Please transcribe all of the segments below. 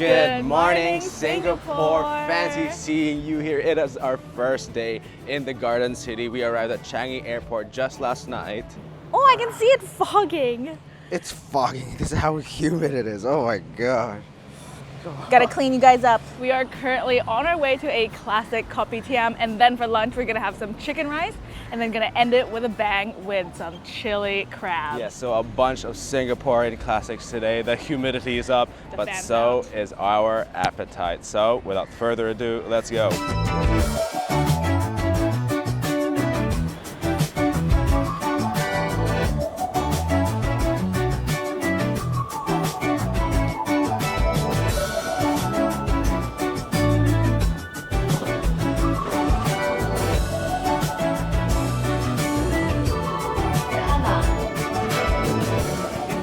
Good morning, Singapore. Fancy seeing you here. It is our first day in the Garden City. We arrived at Changi Airport just last night. Oh, I can see it fogging. It's fogging. This is how humid it is. Oh my god. Gotta clean you guys up. We are currently on our way to a classic kopitiam, and then for lunch we're gonna have some chicken rice, and then gonna end it with a bang with some chili crab. Yeah, so a bunch of Singaporean classics today. The humidity is up, but so is our appetite. So without further ado, let's go.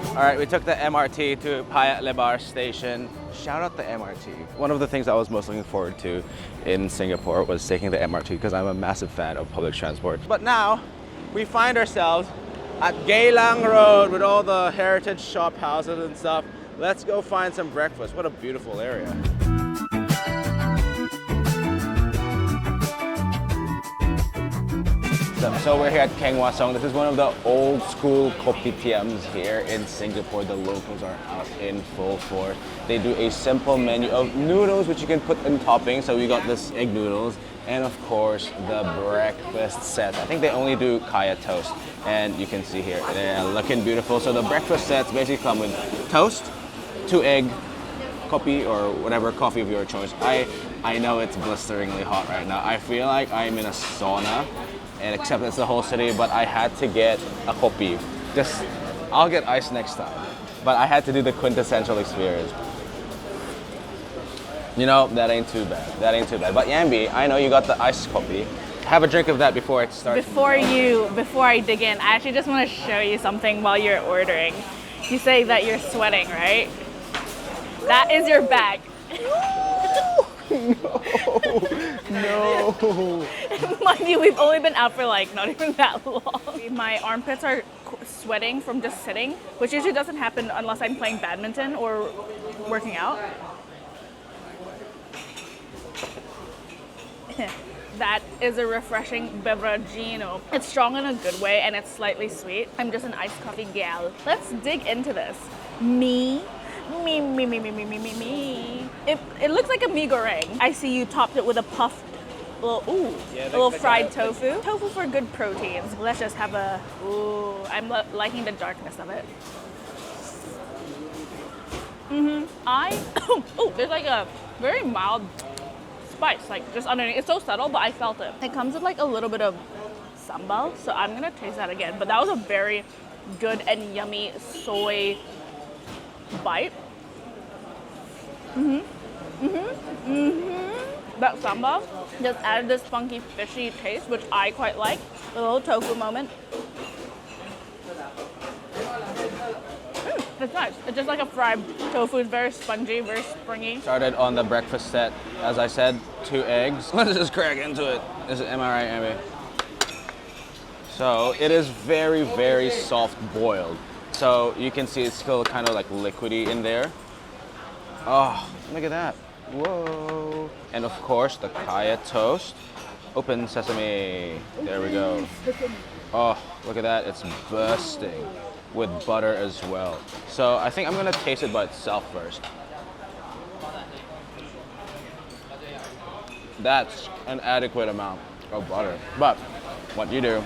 All right, we took the MRT to Paya Lebar station. Shout out the MRT. One of the things I was most looking forward to in Singapore was taking the MRT because I'm a massive fan of public transport. But now we find ourselves at Geylang Road with all the heritage shop houses and stuff. Let's go find some breakfast. What a beautiful area. So we're here at Keng Wah Sung. This is one of the old school kopitiams here in Singapore. The locals are out in full force. They do a simple menu of noodles which you can put in toppings. So we got this egg noodles and of course the breakfast sets. I think they only do kaya toast, and you can see here they're looking beautiful. So the breakfast sets basically come with toast, 2 egg, kopi or whatever coffee of your choice. I know it's blisteringly hot right now. I feel like I'm in a sauna. And except it's the whole city, but I had to get a kopi. I'll get ice next time. But I had to do the quintessential experience. You know, that ain't too bad. That ain't too bad. But Yambi, I know you got the iced kopi. Have a drink of that before it starts. Before I dig in, I actually just want to show you something while you're ordering. You say that you're sweating, right? That is your bag. No. Mind you, we've only been out for like not even that long. My armpits are sweating from just sitting, which usually doesn't happen unless I'm playing badminton or working out. That is a refreshing beveragino. It's strong in a good way and it's slightly sweet. I'm just an iced coffee gal. Let's dig into this. Me. It looks like a mee goreng. I see you topped it with a puffed little fried tofu. Tofu for good proteins. Let's just have a, I'm liking the darkness of it. There's like a very mild spice, like just underneath. It's so subtle, but I felt it. It comes with like a little bit of sambal, so I'm gonna taste that again. But that was a very good and yummy soy bite. That sambal just added this funky fishy taste, which I quite like. A little tofu moment. It's nice. It's just like a fried tofu. It's very spongy, very springy. Started on the breakfast set. As I said, 2 eggs. Let's just crack into it. Am I right, Amy? So it is very, very soft boiled. So you can see it's still kind of like liquidy in there. Oh, look at that. Whoa. And of course, the kaya toast. Open sesame. There we go. Oh, look at that. It's bursting with butter as well. So I think I'm gonna taste it by itself first. That's an adequate amount of butter. But what you do,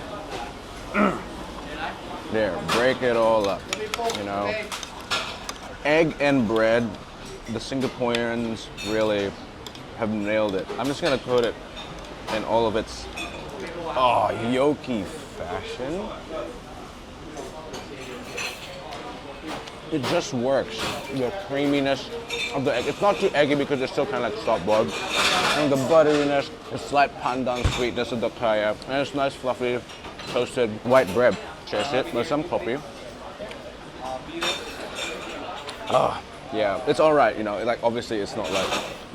there, break it all up, you know. Egg and bread, the Singaporeans really have nailed it. I'm just gonna coat it in all of its, yolky fashion. It just works. The creaminess of the egg. It's not too eggy because it's still kind of like soft boiled. And the butteriness, the slight pandan sweetness of the kaya. And it's nice fluffy toasted white bread. Chase it with some kopi. Yeah, it's all right, you know, like obviously it's not like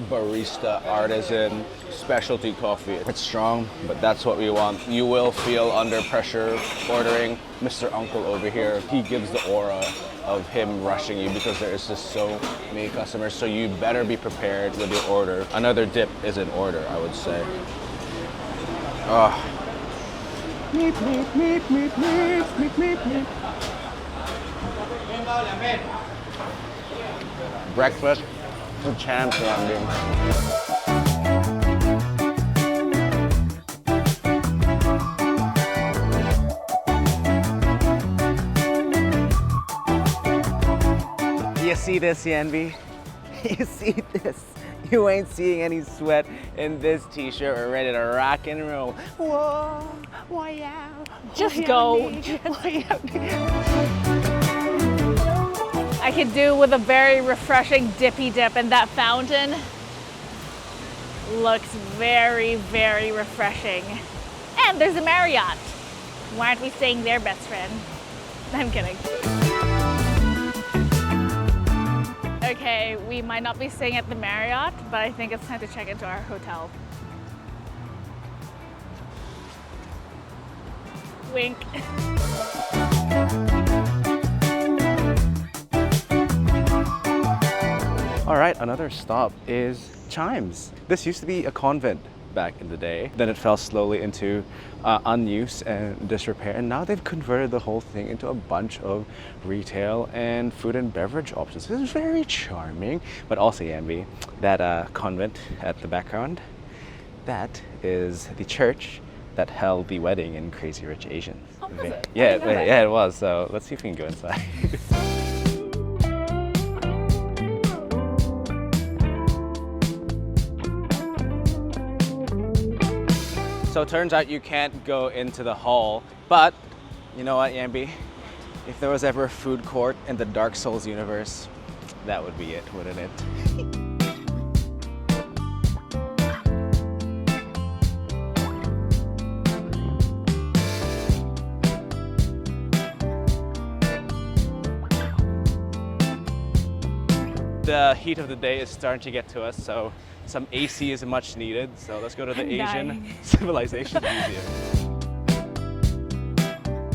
barista, artisan, specialty coffee. It's strong, but that's what we want. You will feel under pressure ordering. Mr. Uncle over here, he gives the aura of him rushing you because there is just so many customers, so you better be prepared with your order. Another dip is in order, I would say. Meat, meat, meat, meat, meat, meat, meat, meat. Breakfast for champs, You see this, Yanbi? You see this? You ain't seeing any sweat in this t-shirt. We're ready to rock and roll. Whoa, why yeah. Just go. I could do with a very refreshing dippy dip, and that fountain looks very, very refreshing. And there's a Marriott. Why aren't we staying there, best friend? I'm kidding. Okay, we might not be staying at the Marriott, but I think it's time to check into our hotel. Wink. All right, another stop is Chimes. This used to be a convent back in the day. Then it fell slowly into unuse and disrepair, and now they've converted the whole thing into a bunch of retail and food and beverage options. This is very charming, but also Yambi, that convent at the background, that is the church that held the wedding in Crazy Rich Asians. Oh, was it? Yeah, yeah, it was. So let's see if we can go inside. So it turns out you can't go into the hall, but you know what, Yambi? If there was ever a food court in the Dark Souls universe, that would be it, wouldn't it? The heat of the day is starting to get to us, so some AC is much needed. So let's go to the Asian Civilisations Museum.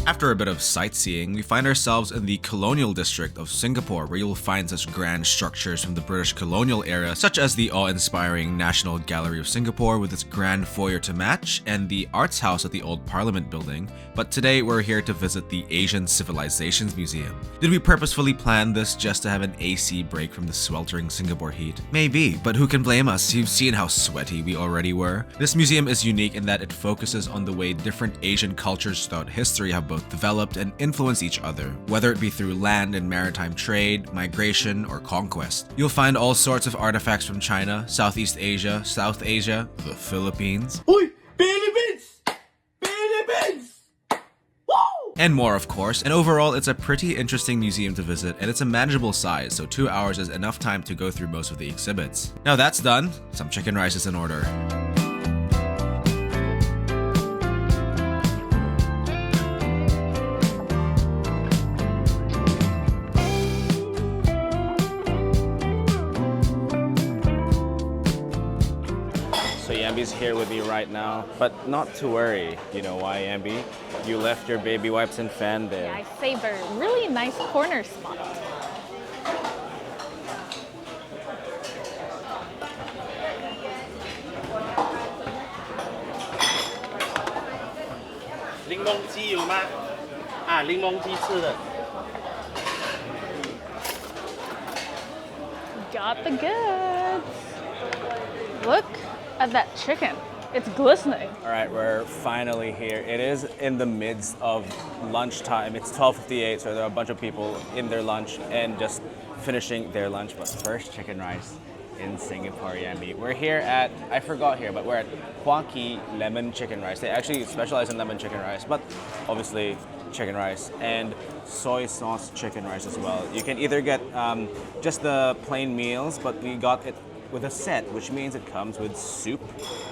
After a bit of sightseeing, we find ourselves in the colonial district of Singapore, where you'll find such grand structures from the British colonial era, such as the awe-inspiring National Gallery of Singapore with its grand foyer to match, and the Arts House at the Old Parliament Building. But today we're here to visit the Asian Civilisations Museum. Did we purposefully plan this just to have an AC break from the sweltering Singapore heat? Maybe, but who can blame us? You've seen how sweaty we already were. This museum is unique in that it focuses on the way different Asian cultures throughout history have both developed and influenced each other, whether it be through land and maritime trade, migration, or conquest. You'll find all sorts of artifacts from China, Southeast Asia, South Asia, the Philippines. Oi! Philippines! Philippines! Woo! And more, of course. And overall, it's a pretty interesting museum to visit, and it's a manageable size, so 2 hours is enough time to go through most of the exhibits. Now that's done, some chicken rice is in order. So Yambi's here with me right now, but not to worry. You know why, Yambi? You left your baby wipes and fan there. Yeah, I saved a really nice corner spot. Got the goods. Look at that chicken. It's glistening. All right, we're finally here. It is in the midst of lunchtime. It's 12:58, so there are a bunch of people in their lunch and just finishing their lunch. But first, chicken rice in Singapore, Yambi. We're here at, I forgot here, but we're at Hua Ki Lemon Chicken Rice. They actually specialize in lemon chicken rice, but obviously chicken rice and soy sauce chicken rice as well. You can either get just the plain meals, but we got it with a set, which means it comes with soup,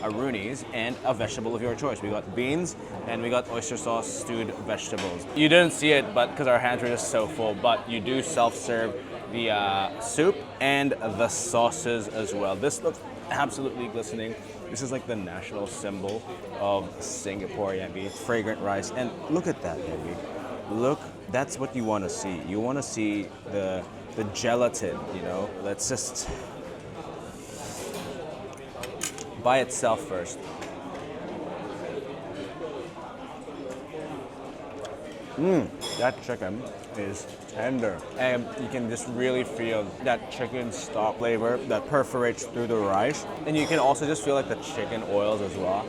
arunis, and a vegetable of your choice. We got beans and we got oyster sauce stewed vegetables. You didn't see it, but because our hands were just so full, but you do self-serve the soup and the sauces as well. This looks absolutely glistening. This is like the national symbol of Singapore, Yambi. Fragrant rice. And look at that, Yambi. Look, that's what you want to see. You want to see the gelatin, you know? Let's just... by itself first. That chicken is tender. And you can just really feel that chicken stock flavor that perforates through the rice. And you can also just feel like the chicken oils as well.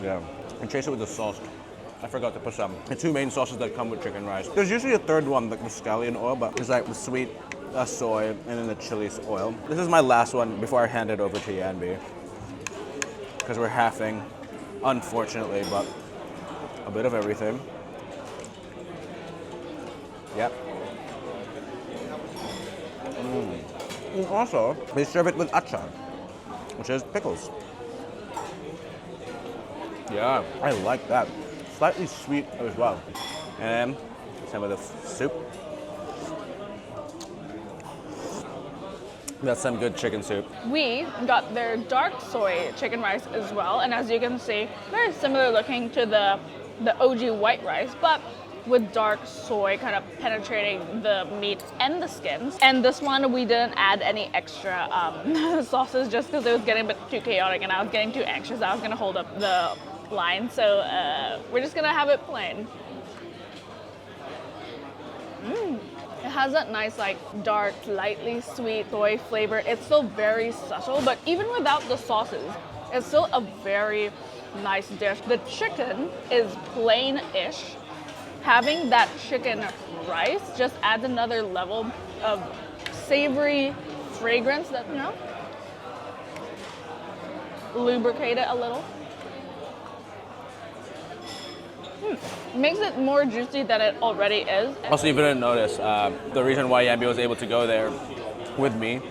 Yeah. And chase it with the sauce. I forgot to put some. The two main sauces that come with chicken rice. There's usually a third one, like the scallion oil, but it's like the sweet soy and then the chili oil. This is my last one before I hand it over to Yanbi. Because we're halving, unfortunately, but a bit of everything. Yep. And also, they serve it with achar, which is pickles. Yeah, I like that. Slightly sweet as well. And some of the soup. That's some good chicken soup. We got their dark soy chicken rice as well, and as you can see, very similar looking to the OG white rice, but with dark soy kind of penetrating the meat and the skins. And this one, we didn't add any extra sauces just because it was getting a bit too chaotic and I was getting too anxious. I was gonna hold up the line, so we're just gonna have it plain. It has that nice, like, dark, lightly sweet soy flavor. It's still very subtle, but even without the sauces, it's still a very nice dish. The chicken is plain-ish. Having that chicken rice just adds another level of savory fragrance that, you know, lubricate it a little. Makes it more juicy than it already is. Also, if you didn't notice, the reason why Yambi was able to go there with me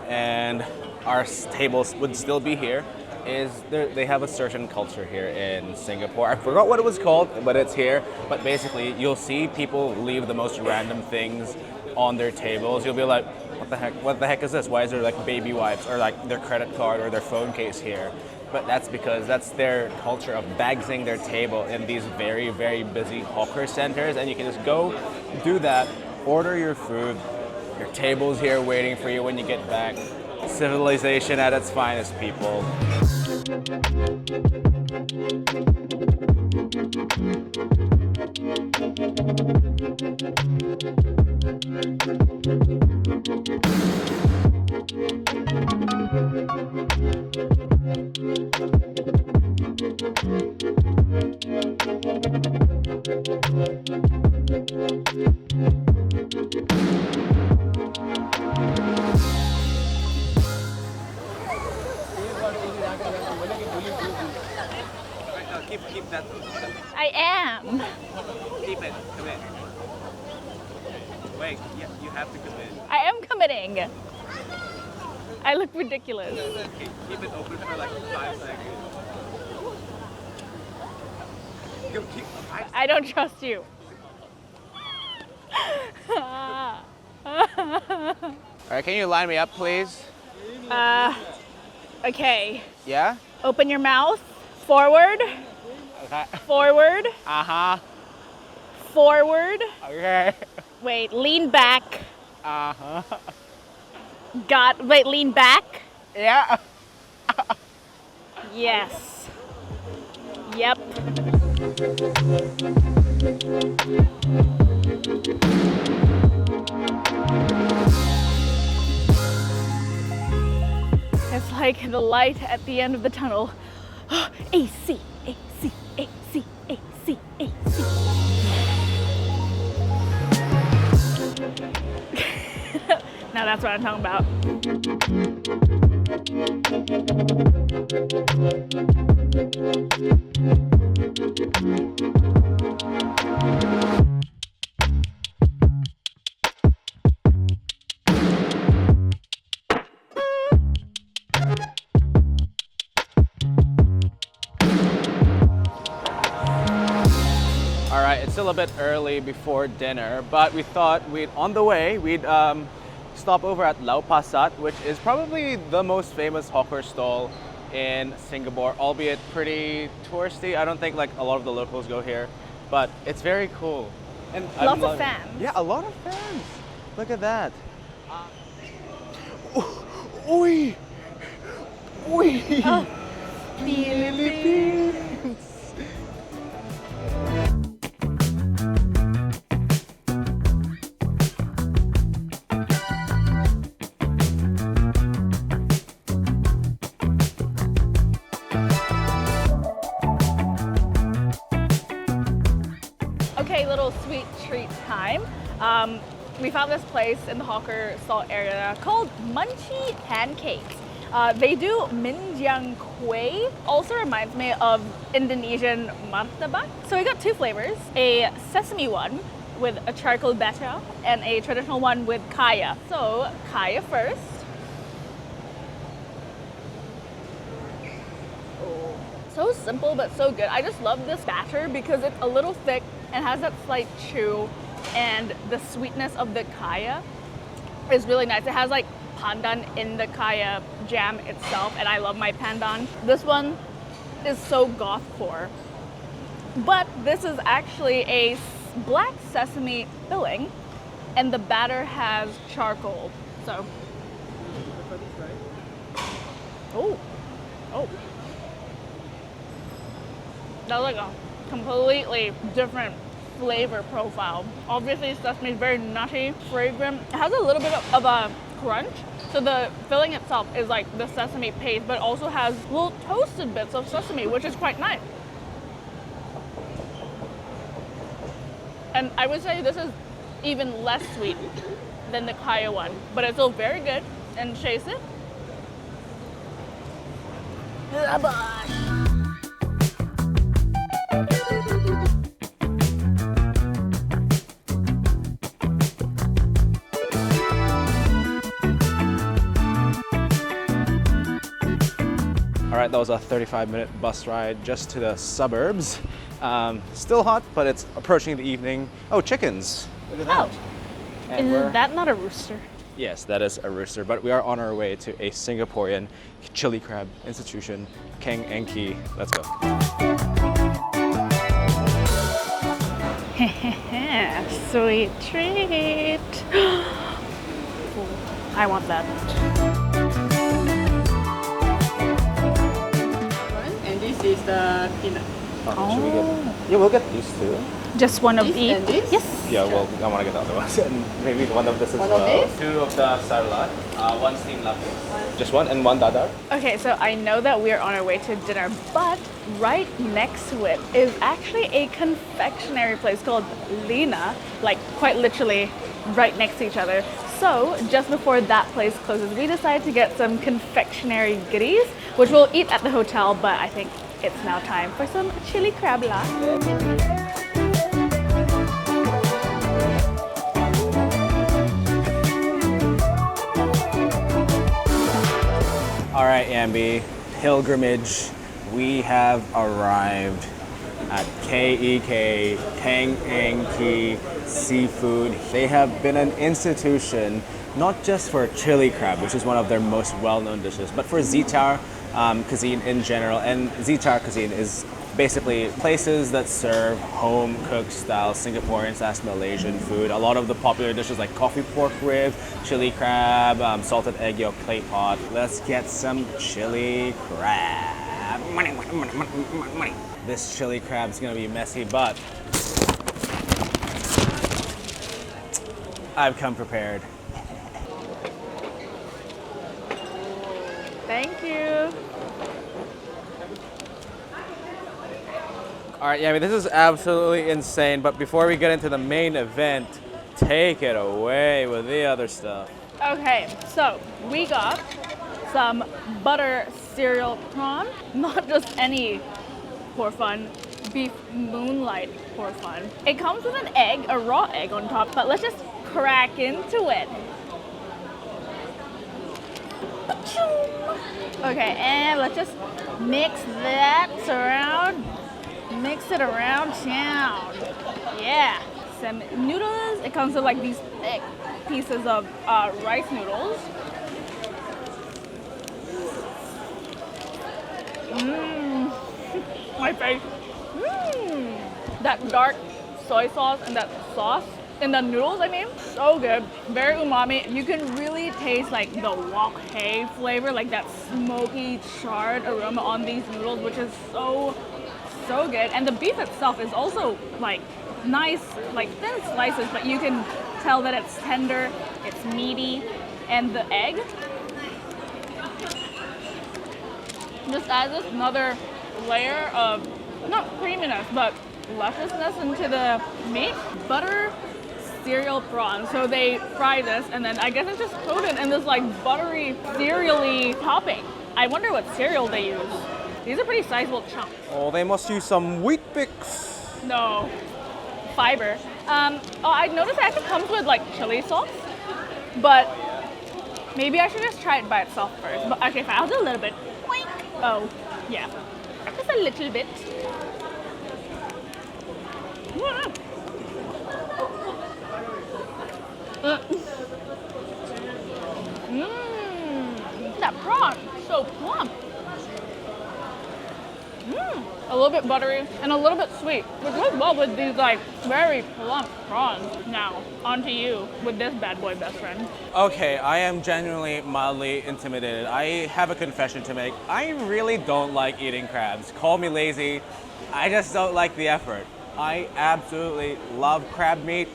and our tables would still be here is they have a certain culture here in Singapore. I forgot what it was called, but it's here. But basically, you'll see people leave the most random things on their tables. You'll be like, what the heck? What the heck is this? Why is there like baby wipes or like their credit card or their phone case here? But that's because that's their culture of bagsing their table in these very, very busy hawker centers. And you can just go do that, order your food. Your table's here waiting for you when you get back. Civilization at its finest, people. Keep that. I am. Keep it. Commit. Wait, yeah, you have to commit. I am committing. I look ridiculous. Keep it open for like 5 seconds. I don't trust you. Alright, can you line me up, please? Okay. Yeah? Open your mouth. Forward. Okay. Forward. Uh-huh. Forward. Okay. Wait, lean back. Uh-huh. Wait, lean back. Yeah. Yes. Yep. It's like the light at the end of the tunnel. AC, AC, AC, AC, AC. Now that's what I'm talking about. right, it's still a bit early before dinner, but we thought on the way, we'd stop over at Lau Pa Sat, which is probably the most famous hawker stall in Singapore, albeit pretty touristy. I don't think like a lot of the locals go here, but it's very cool. And Lots of fans. Yeah, a lot of fans. Look at that. Oi! Oi! Philippines! Okay, little sweet treat time. We found this place in the hawker stall area called Munchi Pancakes. They do minjang kueh. Also reminds me of Indonesian martabak. So we got two flavors, a sesame one with a charcoal batter and a traditional one with kaya. So kaya first. Oh, so simple but so good. I just love this batter because it's a little thick and has that slight chew, and the sweetness of the kaya is really nice. It has like pandan in the kaya jam itself, and I love my pandan. This one is so goth core, but this is actually a black sesame filling, and the batter has charcoal. So, oh, that's like a completely different flavor profile. Obviously, sesame is very nutty, fragrant. It has a little bit of a crunch. So the filling itself is like the sesame paste, but also has little toasted bits of sesame, which is quite nice. And I would say this is even less sweet than the kaya one, but it's still very good. And chase it. All right, that was a 35-minute bus ride just to the suburbs. Still hot, but it's approaching the evening. Oh, chickens. Look at that. And Is that not a rooster? Yes, that is a rooster, but we are on our way to a Singaporean chili crab institution, Keng Eng Kee. Let's go. Sweet treat. I want that. And this is the peanut. Should we get? Yeah, we'll get these two. Just one of This each. and this? Yes. Yeah, well, I want to get the other ones. And maybe one of this as One of well. this? Two of the salad, one steamed lapis. Just one and one dadar. Okay, so I know that we are on our way to dinner, but right next to it is actually a confectionery place called Lina, like quite literally right next to each other. So just before that place closes, we decided to get some confectionery goodies, which we'll eat at the hotel, but I think it's now time for some chili crab la. All right, Ambi, pilgrimage. We have arrived at KEK, Keng Eng Kee Seafood. They have been an institution not just for chili crab, which is one of their most well-known dishes, but for zhichar cuisine in general. And zhichar cuisine is basically places that serve home-cooked style Singaporean/Malaysian food. A lot of the popular dishes like coffee pork rib, chili crab, salted egg yolk clay pot. Let's get some chili crab. Money. This chili crab is gonna be messy, but I've come prepared. Thank you. All right, Yami, this is absolutely insane, but before we get into the main event, take it away with the other stuff. Okay, so we got some butter cereal prawn, not just any hor fun, beef moonlight hor fun. It comes with an egg, a raw egg on top, but let's just crack into it. Okay, and let's just mix that around. Mix mix it around town. Yeah. Some noodles. It comes with like these thick pieces of rice noodles. My face. That dark soy sauce and that sauce in the noodles, I mean, so good. Very umami. You can really taste like the wok hei flavor, like that smoky, charred aroma on these noodles, which is so good. And the beef itself is also like nice, like thin slices, but you can tell that it's tender, it's meaty, and the egg just adds another layer of, not creaminess, but lusciousness into the meat. Butter cereal prawn. So they fry this, and then I guess it's just coated in this like buttery, cereal-y topping. I wonder what cereal they use. These are pretty sizable chunks. Oh, they must use some wheat bix. No, fiber. I noticed it actually comes with like chili sauce, but maybe I should just try it by itself first. But okay, fine, I'll do a little bit. Boink. Oh, yeah, just a little bit. That prawn, so plump. A little bit buttery and a little bit sweet, which goes well with these like very plump prawns. Now, onto you with this bad boy best friend. Okay, I am genuinely mildly intimidated. I have a confession to make. I really don't like eating crabs. Call me lazy. I just don't like the effort. I absolutely love crab meat,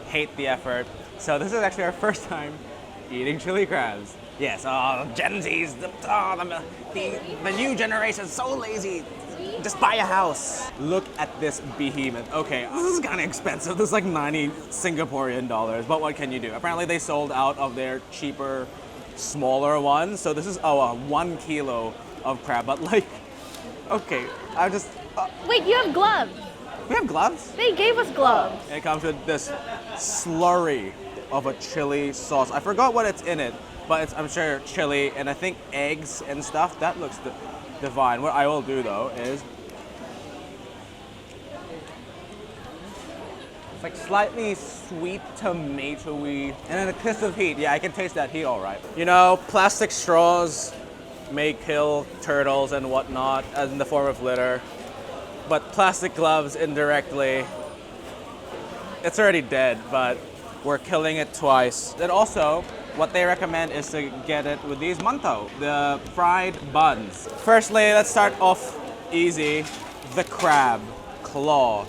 hate the effort. So this is actually our first time eating chili crabs. Yes, Gen Z's, the new generation is so lazy. Just buy a house. Look at this behemoth. Okay, this is kind of expensive. This is like 90 Singaporean dollars, but what can you do? Apparently they sold out of their cheaper, smaller ones. So this is, 1 kilo of crab, but like, okay, I just... Wait, you have gloves. We have gloves? They gave us gloves. It comes with this slurry of a chili sauce. I forgot what it's in it, but it's, I'm sure, chili and I think eggs and stuff. That looks divine. What I will do though is it's like slightly sweet tomatoey and then a kiss of heat. Yeah, I can taste that heat all right. You know, plastic straws may kill turtles and whatnot as in the form of litter, but plastic gloves indirectly, it's already dead, but we're killing it twice. And also, what they recommend is to get it with these mantou, the fried buns. Firstly, let's start off easy. The crab claw.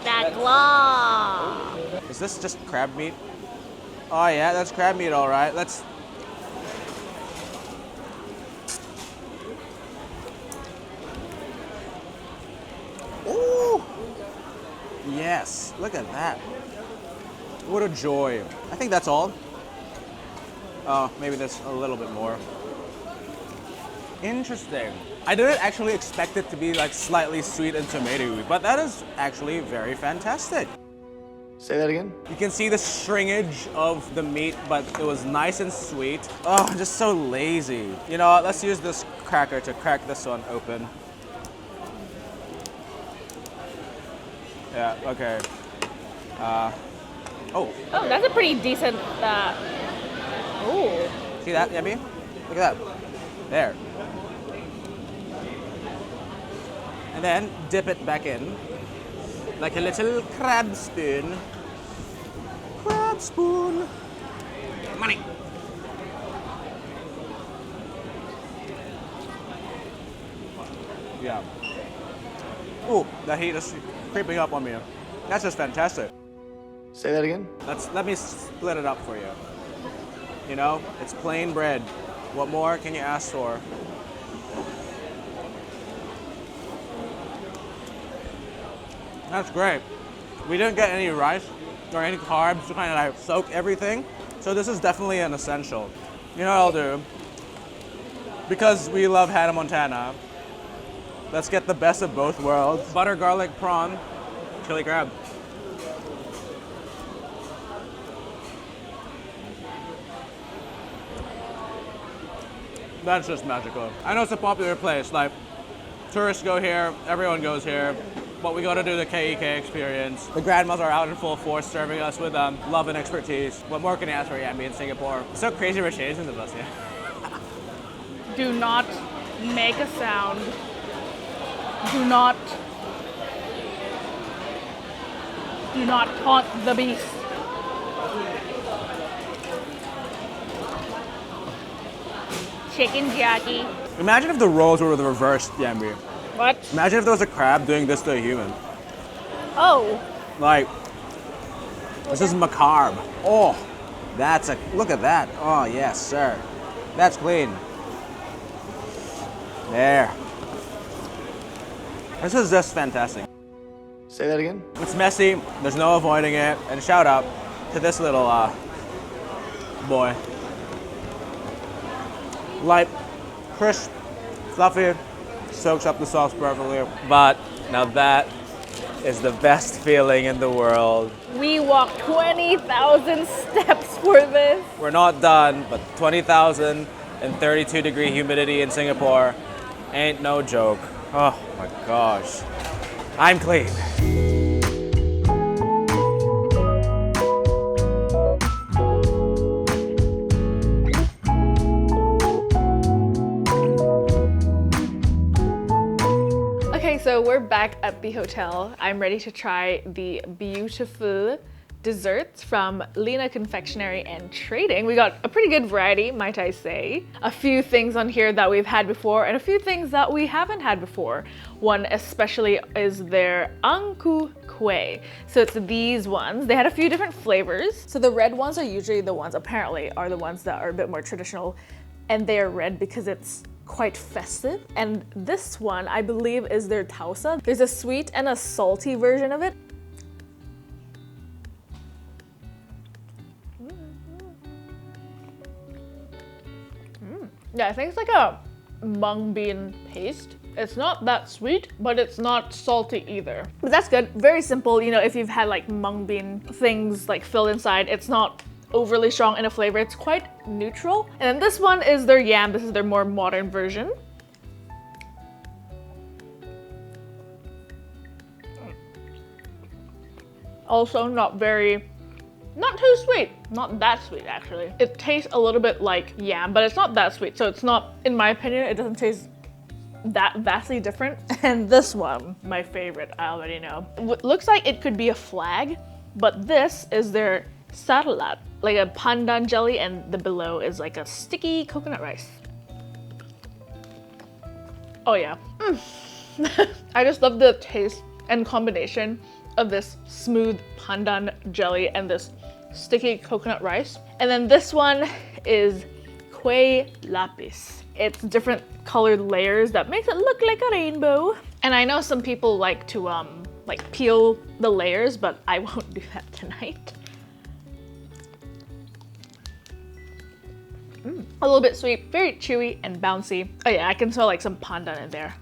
That claw. Is this just crab meat? Oh yeah, that's crab meat, all right. Let's... Ooh! Yes, look at that. What a joy. I think that's all. Oh, maybe there's a little bit more. Interesting. I didn't actually expect it to be like slightly sweet and tomatoey, but that is actually very fantastic. Say that again? You can see the stringage of the meat, but it was nice and sweet. Oh, I'm just so lazy. You know what, let's use this cracker to crack this one open. Yeah, okay. Oh, that's a pretty decent, ooh. see that, Yabby? Look at that. There. And then dip it back in like a little crab spoon. Crab spoon. Money. Yeah. Ooh, the heat is creeping up on me. That's just fantastic. Say that again? Let me split it up for you. You know, it's plain bread. What more can you ask for? That's great. We didn't get any rice or any carbs to kind of like soak everything. So this is definitely an essential. You know what I'll do? Because we love Hannah Montana, let's get the best of both worlds. Butter garlic prawn, chili crab. That's just magical. I know it's a popular place, like tourists go here, everyone goes here. but we gotta do the KEK experience. The grandmas are out in full force serving us with love and expertise. What more can you ask for Yambi in Singapore? It's so crazy rich Asians of us, yeah. Do not make a sound. Do not taunt the beast. Chicken Jackie. Imagine if the roles were the reversed, Yambi. What? Imagine if there was a crab doing this to a human. Oh. Like, this is macabre. Oh, look at that. Oh, yes, sir. That's clean. There. This is just fantastic. Say that again? It's messy, there's no avoiding it, and shout out to this little boy. Light, crisp, fluffy, soaks up the sauce perfectly. But now that is the best feeling in the world. We walked 20,000 steps for this. We're not done, but 20,000 and 32-degree humidity in Singapore ain't no joke. Oh my gosh. I'm clean. Okay, so we're back at the hotel. I'm ready to try the beautiful desserts from Lina Confectionary and Trading. We got a pretty good variety, might I say. A few things on here that we've had before and a few things that we haven't had before. One especially is their Ang Ku Kueh. So it's these ones. They had a few different flavors. So the red ones are usually the ones, apparently, are the ones that are a bit more traditional. And they are red because it's quite festive. And this one, I believe, is their tausa. There's a sweet and a salty version of it. Yeah, I think it's like a mung bean paste. It's not that sweet, but it's not salty either. But that's good. Very simple. You know, if you've had like mung bean things like filled inside, it's not overly strong in a flavor. It's quite neutral. And then this one is their yam. This is their more modern version. Also not too sweet. Not that sweet, actually. It tastes a little bit like yam, but it's not that sweet. So it's not, in my opinion, it doesn't taste that vastly different. And this one, my favorite, I already know. Looks like it could be a flag, but this is their saralat, like a pandan jelly, and the below is like a sticky coconut rice. Oh yeah. I just love the taste and combination of this smooth pandan jelly and this sticky coconut rice. And then this one is kueh lapis. It's different colored layers that makes it look like a rainbow. And I know some people like to like peel the layers, but I won't do that tonight. A little bit sweet, very chewy and bouncy. Oh yeah, I can smell like some pandan in there.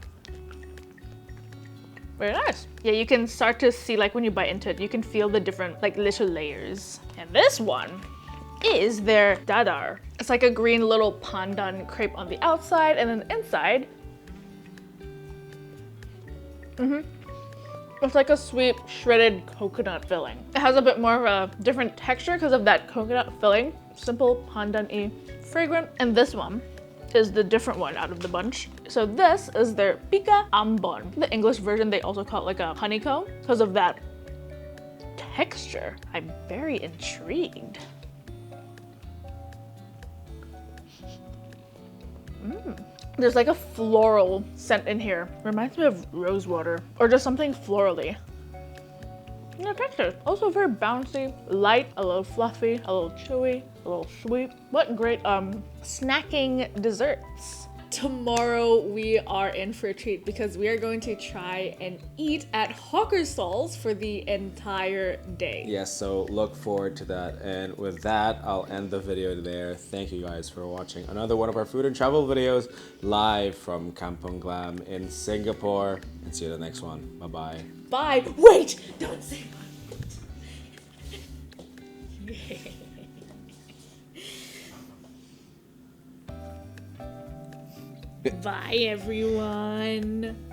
Very nice. Yeah, you can start to see, like when you bite into it, you can feel the different like little layers. And this one is their dadar. It's like a green little pandan crepe on the outside, and then the inside, it's like a sweet shredded coconut filling. It has a bit more of a different texture because of that coconut filling. Simple pandan-y, fragrant. And this one is the different one out of the bunch. So this is their Pika Ambon. The English version, they also call it like a honeycomb because of that texture. I'm very intrigued. There's like a floral scent in here. Reminds me of rose water or just something florally. And the texture, also very bouncy, light, a little fluffy, a little chewy, a little sweet. What great snacking desserts. Tomorrow we are in for a treat because we are going to try and eat at hawker stalls for the entire day. Yes, so look forward to that. And with that, I'll end the video there. Thank you guys for watching another one of our food and travel videos live from Kampong Glam in Singapore. And see you in the next one. Bye-bye. Bye. Wait, don't say bye. Bye, everyone.